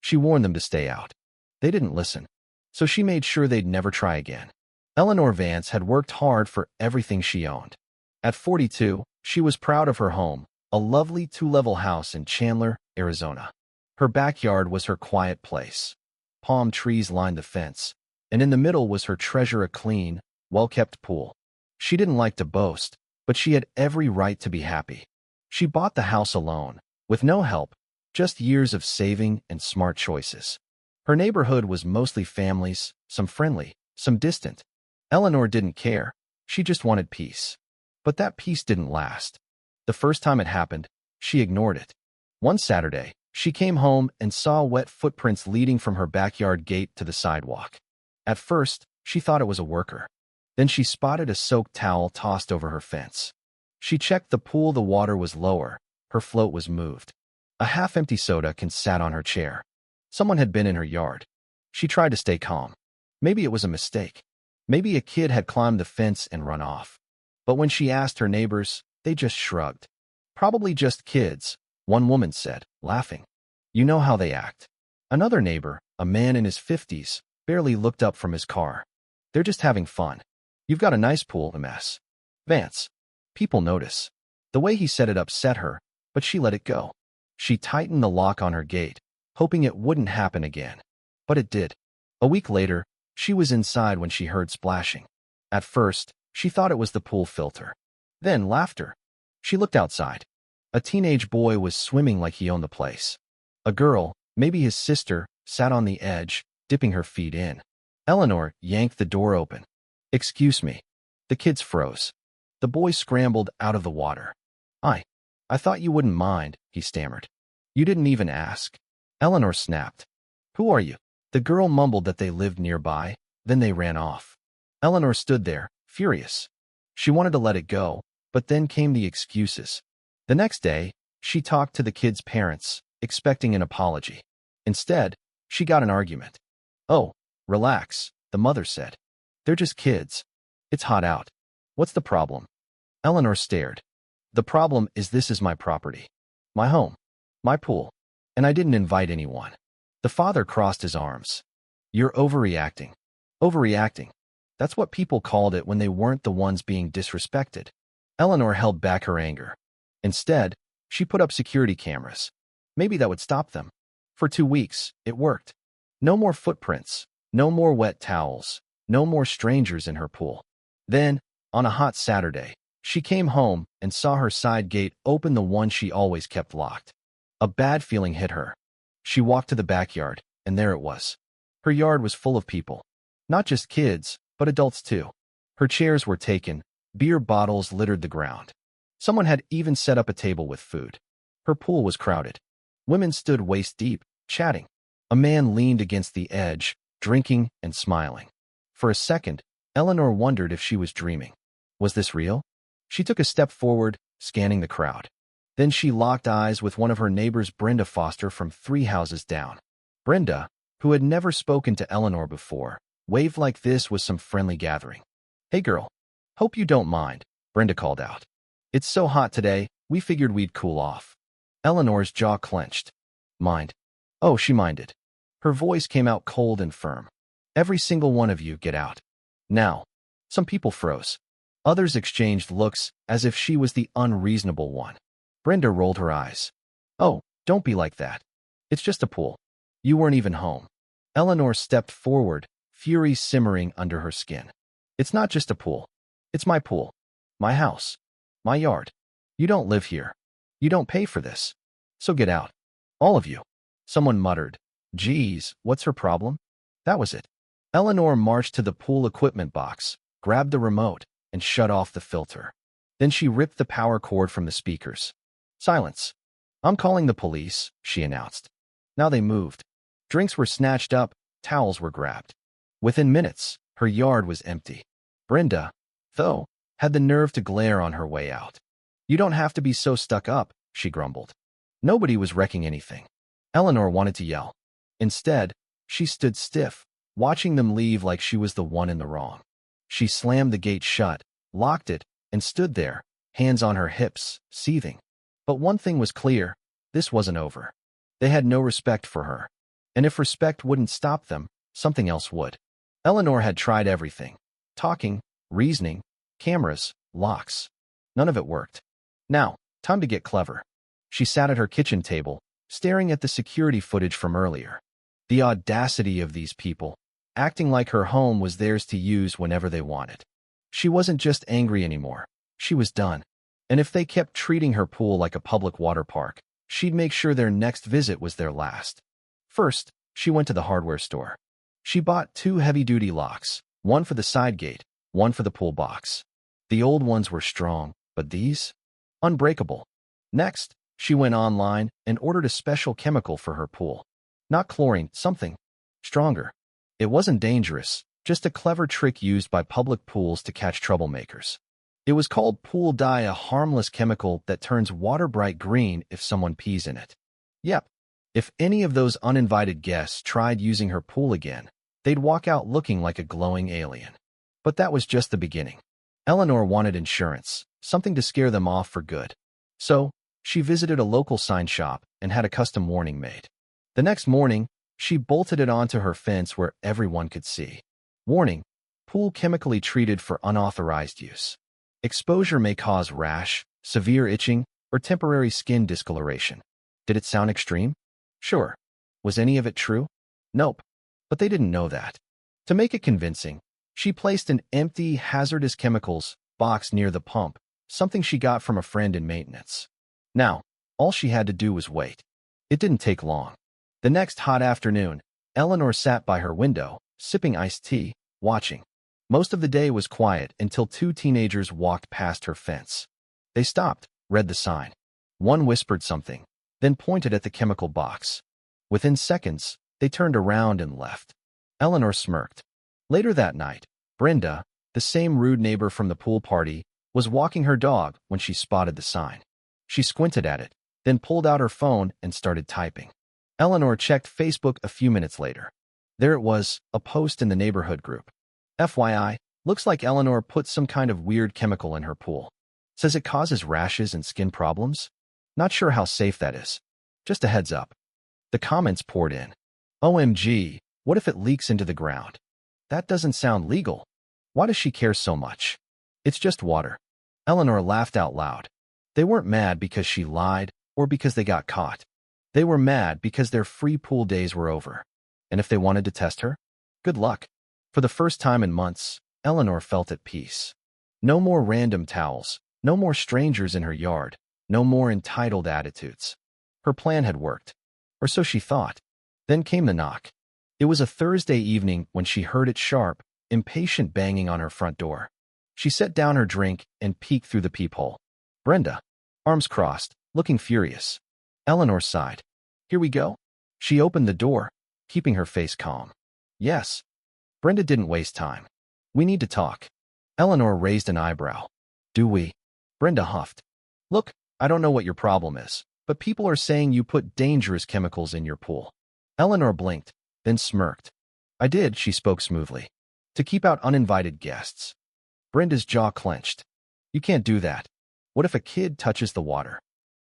She warned them to stay out. They didn't listen, so she made sure they'd never try again. Eleanor Vance had worked hard for everything she owned. At 42, she was proud of her home, a lovely two-level house in Chandler, Arizona. Her backyard was her quiet place. Palm trees lined the fence, and in the middle was her treasure, a clean, well-kept pool. She didn't like to boast, but she had every right to be happy. She bought the house alone, with no help, just years of saving and smart choices. Her neighborhood was mostly families, some friendly, some distant. Eleanor didn't care. She just wanted peace. But that peace didn't last. The first time it happened, she ignored it. One Saturday, she came home and saw wet footprints leading from her backyard gate to the sidewalk. At first, she thought it was a worker. Then she spotted a soaked towel tossed over her fence. She checked the pool. The water was lower. Her float was moved. A half-empty soda can sat on her chair. Someone had been in her yard. She tried to stay calm. Maybe it was a mistake. Maybe a kid had climbed the fence and run off. But when she asked her neighbors, they just shrugged. Probably just kids, one woman said, laughing. You know how they act. Another neighbor, a man in his 50s, barely looked up from his car. They're just having fun. You've got a nice pool, Ms. Vance. People notice. The way he said it upset her, but she let it go. She tightened the lock on her gate, hoping it wouldn't happen again. But it did. A week later, she was inside when she heard splashing. At first, she thought it was the pool filter. Then laughter. She looked outside. A teenage boy was swimming like he owned the place. A girl, maybe his sister, sat on the edge, dipping her feet in. Eleanor yanked the door open. Excuse me. The kids froze. The boy scrambled out of the water. I thought you wouldn't mind, he stammered. You didn't even ask. Eleanor snapped. Who are you? The girl mumbled that they lived nearby, then they ran off. Eleanor stood there, furious. She wanted to let it go, but then came the excuses. The next day, she talked to the kids' parents, expecting an apology. Instead, she got an argument. Oh, relax, the mother said. They're just kids. It's hot out. What's the problem? Eleanor stared. The problem is this is my property. My home. My pool. And I didn't invite anyone. The father crossed his arms. You're overreacting. Overreacting. That's what people called it when they weren't the ones being disrespected. Eleanor held back her anger. Instead, she put up security cameras. Maybe that would stop them. For 2 weeks, it worked. No more footprints. No more wet towels. No more strangers in her pool. Then, on a hot Saturday, she came home and saw her side gate open, the one she always kept locked. A bad feeling hit her. She walked to the backyard, and there it was. Her yard was full of people. Not just kids, but adults too. Her chairs were taken. Beer bottles littered the ground. Someone had even set up a table with food. Her pool was crowded. Women stood waist-deep, chatting. A man leaned against the edge, drinking and smiling. For a second, Eleanor wondered if she was dreaming. Was this real? She took a step forward, scanning the crowd. Then she locked eyes with one of her neighbors, Brenda Foster, from 3 houses down. Brenda, who had never spoken to Eleanor before, waved like this was some friendly gathering. Hey girl, hope you don't mind, Brenda called out. It's so hot today, we figured we'd cool off. Eleanor's jaw clenched. Mind? Oh, she minded. Her voice came out cold and firm. Every single one of you get out. Now. Some people froze. Others exchanged looks as if she was the unreasonable one. Brenda rolled her eyes. Oh, don't be like that. It's just a pool. You weren't even home. Eleanor stepped forward, fury simmering under her skin. It's not just a pool. It's my pool. My house. My yard. You don't live here. You don't pay for this. So get out. All of you. Someone muttered. Geez, what's her problem? That was it. Eleanor marched to the pool equipment box, grabbed the remote, and shut off the filter. Then she ripped the power cord from the speakers. Silence. I'm calling the police, she announced. Now they moved. Drinks were snatched up, towels were grabbed. Within minutes, her yard was empty. Brenda, though, had the nerve to glare on her way out. You don't have to be so stuck up, she grumbled. Nobody was wrecking anything. Eleanor wanted to yell. Instead, she stood stiff, watching them leave like she was the one in the wrong. She slammed the gate shut, locked it, and stood there, hands on her hips, seething. But one thing was clear, this wasn't over. They had no respect for her. And if respect wouldn't stop them, something else would. Eleanor had tried everything. Talking, reasoning, cameras, locks. None of it worked. Now, time to get clever. She sat at her kitchen table, staring at the security footage from earlier. The audacity of these people, acting like her home was theirs to use whenever they wanted. She wasn't just angry anymore. She was done. And if they kept treating her pool like a public water park, she'd make sure their next visit was their last. First, she went to the hardware store. She bought 2 heavy-duty locks, one for the side gate, one for the pool box. The old ones were strong, but these? Unbreakable. Next, she went online and ordered a special chemical for her pool. Not chlorine, something stronger. It wasn't dangerous, just a clever trick used by public pools to catch troublemakers. It was called Pool Dye, a harmless chemical that turns water bright green if someone pees in it. Yep. If any of those uninvited guests tried using her pool again, they'd walk out looking like a glowing alien. But that was just the beginning. Eleanor wanted insurance, something to scare them off for good. So, she visited a local sign shop and had a custom warning made. The next morning, she bolted it onto her fence where everyone could see. Warning: pool chemically treated for unauthorized use. Exposure may cause rash, severe itching, or temporary skin discoloration. Did it sound extreme? Sure. Was any of it true? Nope. But they didn't know that. To make it convincing, she placed an empty hazardous chemicals box near the pump, something she got from a friend in maintenance. Now, all she had to do was wait. It didn't take long. The next hot afternoon, Eleanor sat by her window, sipping iced tea, watching. Most of the day was quiet until 2 teenagers walked past her fence. They stopped, read the sign. One whispered something, then pointed at the chemical box. Within seconds, they turned around and left. Eleanor smirked. Later that night, Brenda, the same rude neighbor from the pool party, was walking her dog when she spotted the sign. She squinted at it, then pulled out her phone and started typing. Eleanor checked Facebook a few minutes later. There it was, a post in the neighborhood group. FYI, looks like Eleanor put some kind of weird chemical in her pool. Says it causes rashes and skin problems. Not sure how safe that is. Just a heads up. The comments poured in. OMG, what if it leaks into the ground? That doesn't sound legal. Why does she care so much? It's just water. Eleanor laughed out loud. They weren't mad because she lied or because they got caught. They were mad because their free pool days were over. And if they wanted to test her, good luck. For the first time in months, Eleanor felt at peace. No more random towels, no more strangers in her yard, no more entitled attitudes. Her plan had worked. Or so she thought. Then came the knock. It was a Thursday evening when she heard its sharp, impatient banging on her front door. She set down her drink and peeked through the peephole. Brenda, arms crossed, looking furious. Eleanor sighed. Here we go? She opened the door, keeping her face calm. Yes. Brenda didn't waste time. We need to talk. Eleanor raised an eyebrow. Do we? Brenda huffed. Look, I don't know what your problem is, but people are saying you put dangerous chemicals in your pool. Eleanor blinked, then smirked. I did, she spoke smoothly. To keep out uninvited guests. Brenda's jaw clenched. You can't do that. What if a kid touches the water?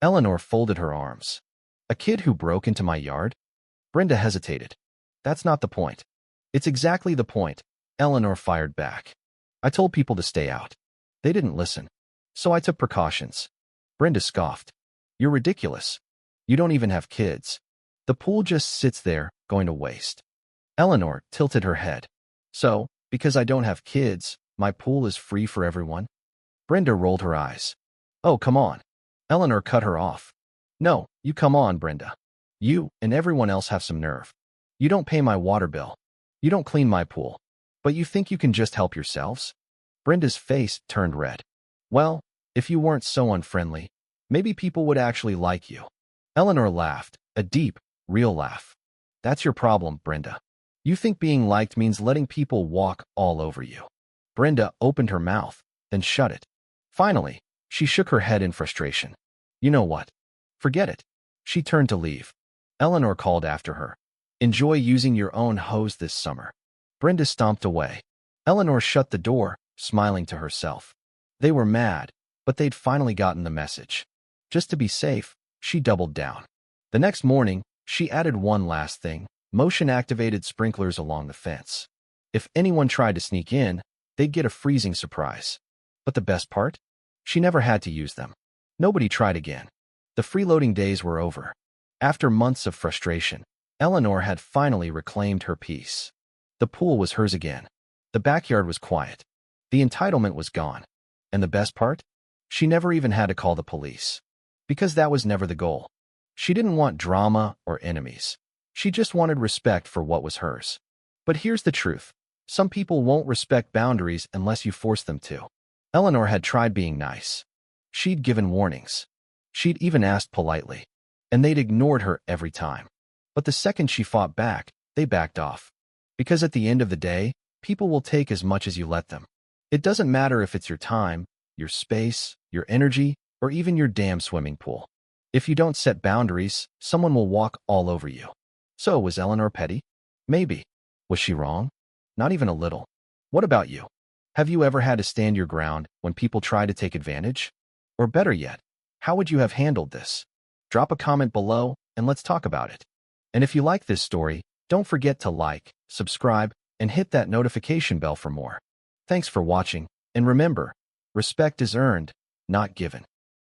Eleanor folded her arms. A kid who broke into my yard? Brenda hesitated. That's not the point. It's exactly the point, Eleanor fired back. I told people to stay out. They didn't listen. So I took precautions. Brenda scoffed. You're ridiculous. You don't even have kids. The pool just sits there, going to waste. Eleanor tilted her head. So, because I don't have kids, my pool is free for everyone? Brenda rolled her eyes. Oh, come on. Eleanor cut her off. No, you come on, Brenda. You and everyone else have some nerve. You don't pay my water bill. You don't clean my pool. But you think you can just help yourselves? Brenda's face turned red. Well, if you weren't so unfriendly, maybe people would actually like you. Eleanor laughed, a deep, real laugh. That's your problem, Brenda. You think being liked means letting people walk all over you. Brenda opened her mouth, then shut it. Finally, she shook her head in frustration. You know what? Forget it. She turned to leave. Eleanor called after her. Enjoy using your own hose this summer. Brenda stomped away. Eleanor shut the door, smiling to herself. They were mad, but they'd finally gotten the message. Just to be safe, she doubled down. The next morning, she added one last thing, motion-activated sprinklers along the fence. If anyone tried to sneak in, they'd get a freezing surprise. But the best part? She never had to use them. Nobody tried again. The freeloading days were over. After months of frustration, Eleanor had finally reclaimed her peace. The pool was hers again. The backyard was quiet. The entitlement was gone. And the best part? She never even had to call the police. Because that was never the goal. She didn't want drama or enemies. She just wanted respect for what was hers. But here's the truth. Some people won't respect boundaries unless you force them to. Eleanor had tried being nice. She'd given warnings. She'd even asked politely. And they'd ignored her every time. But the second she fought back, they backed off. Because at the end of the day, people will take as much as you let them. It doesn't matter if it's your time, your space, your energy, or even your damn swimming pool. If you don't set boundaries, someone will walk all over you. So, was Eleanor petty? Maybe. Was she wrong? Not even a little. What about you? Have you ever had to stand your ground when people try to take advantage? Or better yet, how would you have handled this? Drop a comment below and let's talk about it. And if you like this story, don't forget to like, subscribe, and hit that notification bell for more. Thanks for watching, and remember, respect is earned, not given.